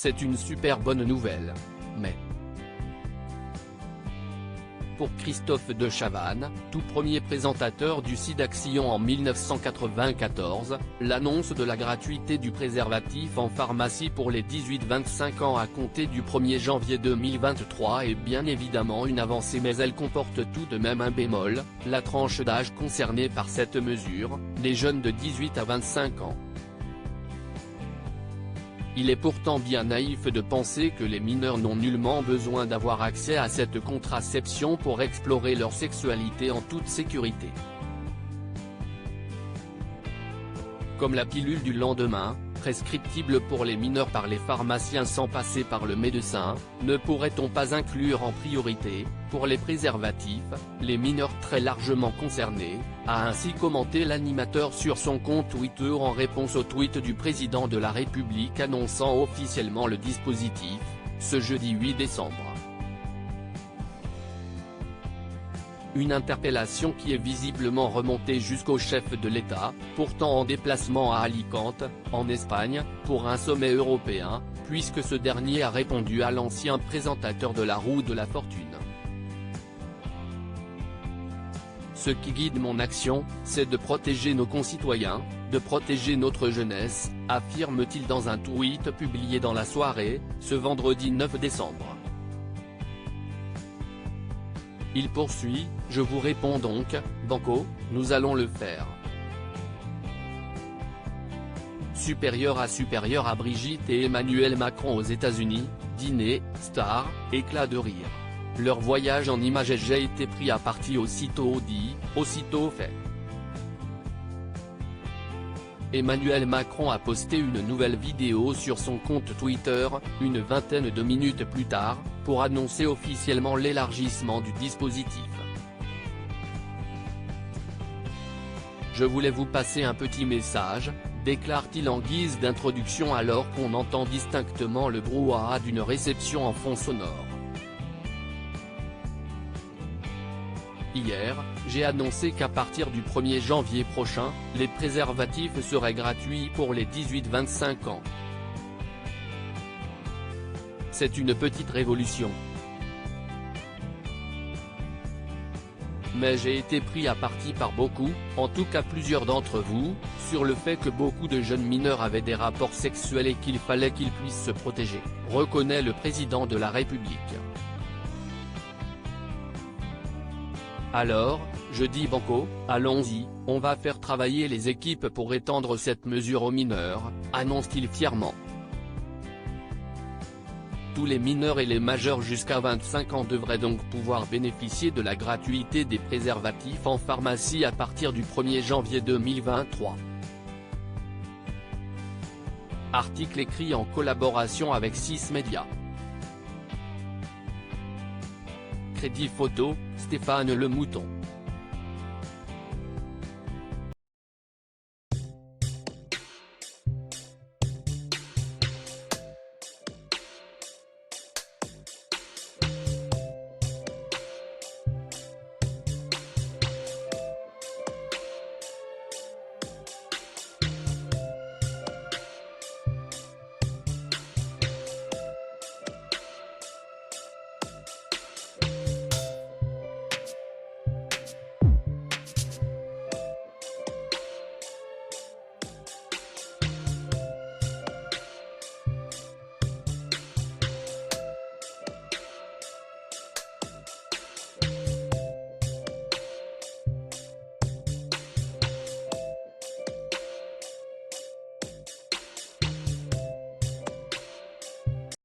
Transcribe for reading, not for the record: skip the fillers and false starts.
C'est une super bonne nouvelle. Mais pour Christophe de Chavannes, tout premier présentateur du Sidaction en 1994, l'annonce de la gratuité du préservatif en pharmacie pour les 18-25 ans à compter du 1er janvier 2023 est bien évidemment une avancée, mais elle comporte tout de même un bémol, la tranche d'âge concernée par cette mesure, les jeunes de 18 à 25 ans. Il est pourtant bien naïf de penser que les mineurs n'ont nullement besoin d'avoir accès à cette contraception pour explorer leur sexualité en toute sécurité. Comme la pilule du lendemain, prescriptible pour les mineurs par les pharmaciens sans passer par le médecin, ne pourrait-on pas inclure en priorité, pour les préservatifs, les mineurs très largement concernés, a ainsi commenté l'animateur sur son compte Twitter en réponse au tweet du président de la République annonçant officiellement le dispositif, ce jeudi 8 décembre. Une interpellation qui est visiblement remontée jusqu'au chef de l'État, pourtant en déplacement à Alicante, en Espagne, pour un sommet européen, puisque ce dernier a répondu à l'ancien présentateur de la roue de la fortune. Ce qui guide mon action, c'est de protéger nos concitoyens, de protéger notre jeunesse, affirme-t-il dans un tweet publié dans la soirée, ce vendredi 9 décembre. Il poursuit, je vous réponds donc, Banco, nous allons le faire. Supérieur à Brigitte et Emmanuel Macron aux États-Unis, dîner, star, éclat de rire. Leur voyage en images a été pris à partie aussitôt dit, aussitôt fait. Emmanuel Macron a posté une nouvelle vidéo sur son compte Twitter, une vingtaine de minutes plus tard, pour annoncer officiellement l'élargissement du dispositif. Je voulais vous passer un petit message, déclare-t-il en guise d'introduction alors qu'on entend distinctement le brouhaha d'une réception en fond sonore. Hier, j'ai annoncé qu'à partir du 1er janvier prochain, les préservatifs seraient gratuits pour les 18-25 ans. C'est une petite révolution. Mais j'ai été pris à partie par beaucoup, en tout cas plusieurs d'entre vous, sur le fait que beaucoup de jeunes mineurs avaient des rapports sexuels et qu'il fallait qu'ils puissent se protéger, reconnaît le président de la République. Alors, je dis Banco, allons-y, on va faire travailler les équipes pour étendre cette mesure aux mineurs, annonce-t-il fièrement. Tous les mineurs et les majeurs jusqu'à 25 ans devraient donc pouvoir bénéficier de la gratuité des préservatifs en pharmacie à partir du 1er janvier 2023. Article écrit en collaboration avec 6 médias. Crédit photo, Stéphane Le Mouton.